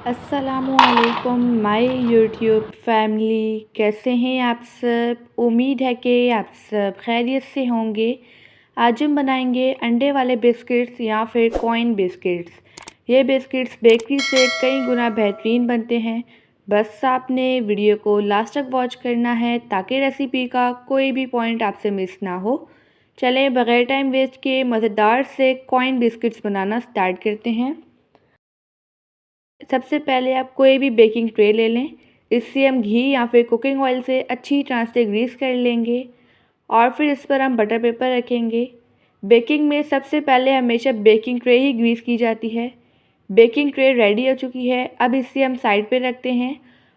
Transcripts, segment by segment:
अस्सलामुअलैकुम my YouTube family, कैसे हैं आप सब। उम्मीद है कि आप सब खैरियत से होंगे। आज हम बनाएंगे अंडे वाले बिस्किट्स या फिर कॉइन बिस्किट्स। ये बिस्किट्स बेकरी से कई गुना बेहतरीन बनते हैं। बस आपने वीडियो को लास्ट तक वॉच करना है ताकि रेसिपी का कोई भी पॉइंट आपसे मिस ना हो। चलें बग़ैर टाइम वेस्ट किए मज़ेदार से कॉइन बिस्किट्स बनाना स्टार्ट करते हैं। सबसे पहले आप कोई भी बेकिंग ट्रे ले लें। इससे हम घी या फिर कुकिंग ऑयल से अच्छी तरह से ग्रीस कर लेंगे और फिर इस पर हम बटर पेपर रखेंगे। बेकिंग में सबसे पहले हमेशा बेकिंग ट्रे ही ग्रीस की जाती है। बेकिंग ट्रे रेडी हो चुकी है। अब इसे हम साइड पे रखते हैं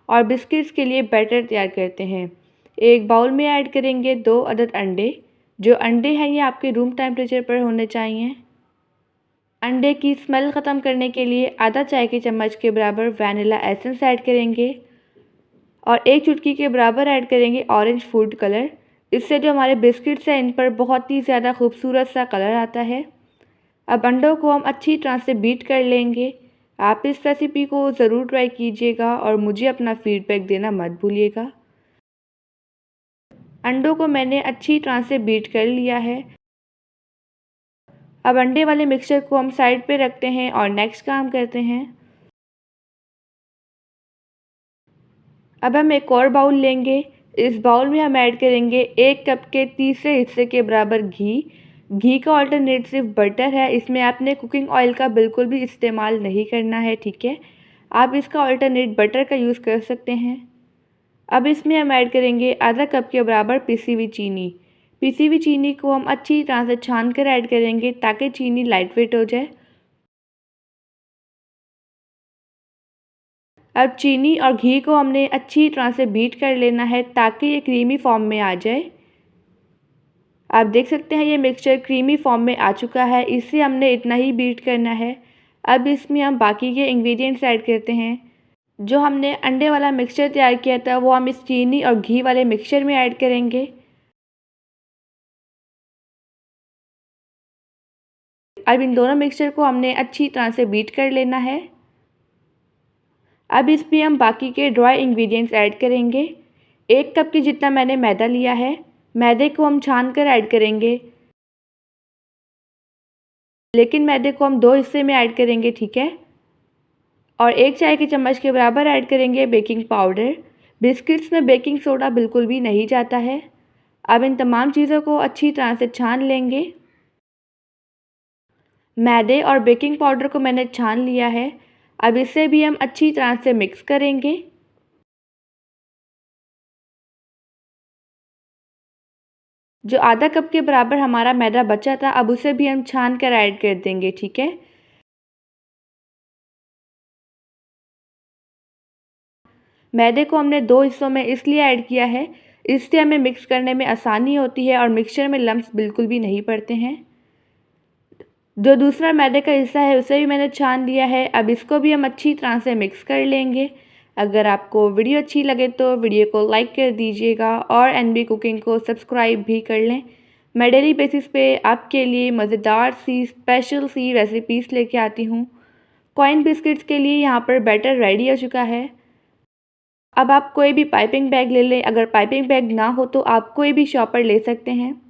और बिस्किट्स के लिए बैटर तैयार करते हैं। एक बाउल में ऐड करेंगे 2 अदद अंडे। जो अंडे हैं ये आपके रूम टेम्परेचर पर होने चाहिए। अंडे की स्मेल ख़त्म करने के लिए आधा चाय के चम्मच के बराबर वैनिला एसेंस ऐड करेंगे और 1 चुटकी के बराबर ऐड करेंगे ऑरेंज फूड कलर। इससे जो हमारे बिस्किट्स हैं इन पर बहुत ही ज़्यादा खूबसूरत सा कलर आता है। अब अंडों को हम अच्छी तरह से बीट कर लेंगे। आप इस रेसिपी को ज़रूर ट्राई कीजिएगा और मुझे अपना फीडबैक देना मत भूलिएगा। अंडों को मैंने अच्छी तरह से बीट कर लिया है। अब अंडे वाले मिक्सचर को हम साइड पे रखते हैं और नेक्स्ट काम करते हैं। अब हम एक और बाउल लेंगे। इस बाउल में हम ऐड करेंगे 1 कप के तीसरे हिस्से के बराबर घी। घी का अल्टरनेट सिर्फ बटर है, इसमें आपने कुकिंग ऑयल का बिल्कुल भी इस्तेमाल नहीं करना है, ठीक है। आप इसका अल्टरनेट बटर का यूज़ कर सकते हैं। अब इसमें हम ऐड करेंगे आधा कप के बराबर पिसी हुई चीनी। पिसी हुई चीनी को हम अच्छी तरह से छान कर ऐड करेंगे ताकि चीनी लाइट वेट हो जाए। अब चीनी और घी को हमने अच्छी तरह से बीट कर लेना है ताकि ये क्रीमी फॉर्म में आ जाए। आप देख सकते हैं ये मिक्सचर क्रीमी फॉर्म में आ चुका है। इसे हमने इतना ही बीट करना है। अब इसमें हम बाकी के इंग्रेडिएंट्स ऐड करते हैं। जो हमने अंडे वाला मिक्सचर तैयार किया था वो हम इस चीनी और घी वाले मिक्सचर में ऐड करेंगे। अब इन दोनों मिक्सचर को हमने अच्छी तरह से बीट कर लेना है। अब इसमें हम बाकी के ड्राई इंग्रेडिएंट्स ऐड करेंगे। 1 कप के जितना मैंने मैदा लिया है। मैदे को हम छान कर ऐड करेंगे, लेकिन मैदे को हम 2 हिस्से में ऐड करेंगे, ठीक है। और 1 चाय के चम्मच के बराबर ऐड करेंगे बेकिंग पाउडर। बिस्किट्स में बेकिंग सोडा बिल्कुल भी नहीं जाता है। अब इन तमाम चीज़ों को अच्छी तरह से छान लेंगे। मैदे और बेकिंग पाउडर को मैंने छान लिया है। अब इसे भी हम अच्छी तरह से मिक्स करेंगे। जो आधा कप के बराबर हमारा मैदा बचा था अब उसे भी हम छान कर ऐड कर देंगे, ठीक है। मैदे को हमने 2 हिस्सों में इसलिए ऐड किया है, इससे हमें मिक्स करने में आसानी होती है और मिक्सचर में लम्प्स बिल्कुल भी नहीं पड़ते हैं। जो दूसरा मैदे का हिस्सा है उसे भी मैंने छान लिया है। अब इसको भी हम अच्छी तरह से मिक्स कर लेंगे। अगर आपको वीडियो अच्छी लगे तो वीडियो को लाइक कर दीजिएगा और एनबी कुकिंग को सब्सक्राइब भी कर लें। मैं डेली बेसिस पे आपके लिए मज़ेदार सी स्पेशल सी रेसिपीज़ लेके आती हूँ। कॉइन बिस्किट्स के लिए यहाँ पर बैटर रेडी हो चुका है। अब आप कोई भी पाइपिंग बैग ले लें। अगर पाइपिंग बैग ना हो तो आप कोई भी शॉपर ले सकते हैं।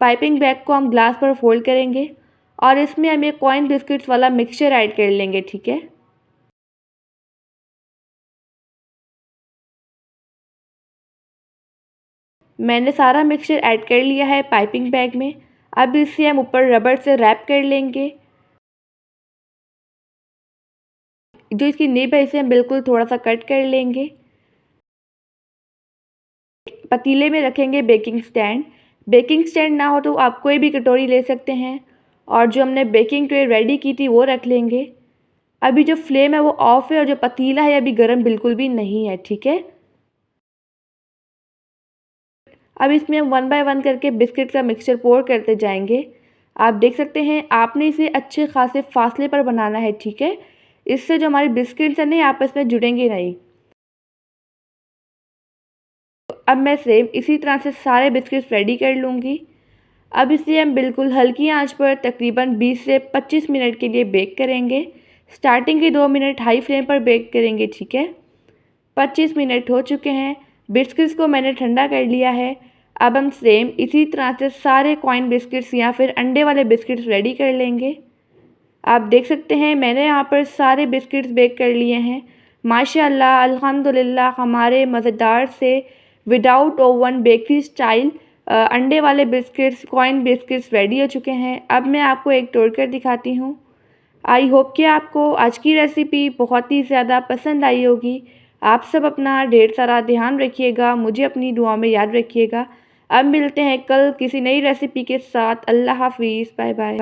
पाइपिंग बैग को हम ग्लास पर फोल्ड करेंगे और इसमें हम ये कॉइन बिस्किट्स वाला मिक्सचर ऐड कर लेंगे, ठीक है। मैंने सारा मिक्सचर ऐड कर लिया है पाइपिंग बैग में। अब इसे हम ऊपर रबर से रैप कर लेंगे। जो इसकी निब है इसे हम बिल्कुल थोड़ा सा कट कर लेंगे। पतीले में रखेंगे बेकिंग स्टैंड। बेकिंग स्टैंड ना हो तो आप कोई भी कटोरी ले सकते हैं और जो हमने बेकिंग ट्रे रेडी की थी वो रख लेंगे। अभी जो फ्लेम है वो ऑफ है और जो पतीला है अभी गर्म बिल्कुल भी नहीं है, ठीक है। अब इसमें हम 1 बाय 1 करके बिस्किट का मिक्सचर पोर करते जाएंगे। आप देख सकते हैं आपने इसे अच्छे खासे फासले पर बनाना है, ठीक है। इससे जो हमारे बिस्किट्स हैं ना आपस में जुड़ेंगे नहीं। अब मैं सेम इसी तरह से सारे बिस्किट्स रेडी कर लूँगी। अब इसे हम बिल्कुल हल्की आंच पर तकरीबन 20 से 25 मिनट के लिए बेक करेंगे। स्टार्टिंग के 2 मिनट हाई फ्लेम पर बेक करेंगे, ठीक है। 25 मिनट हो चुके हैं। बिस्किट्स को मैंने ठंडा कर लिया है। अब हम सेम इसी तरह से सारे कॉइन बिस्किट्स या फिर अंडे वाले बिस्किट्स रेडी कर लेंगे। आप देख सकते हैं मैंने यहाँ पर सारे बिस्किट्स बेक कर लिए हैं। माशाल्लाह अल्हम्दुलिल्लाह हमारे मज़ेदार से विदाउट ओवन बेकरी स्टाइल अंडे वाले बिस्किट्स कॉइन बिस्किट्स रेडी हो चुके हैं। अब मैं आपको एक तोड़ कर दिखाती हूँ। आई होप कि आपको आज की रेसिपी बहुत ही ज़्यादा पसंद आई होगी। आप सब अपना ढेर सारा ध्यान रखिएगा, मुझे अपनी दुआ में याद रखिएगा। अब मिलते हैं कल किसी नई रेसिपी के साथ। अल्लाह हाफिज़, बाय बाय।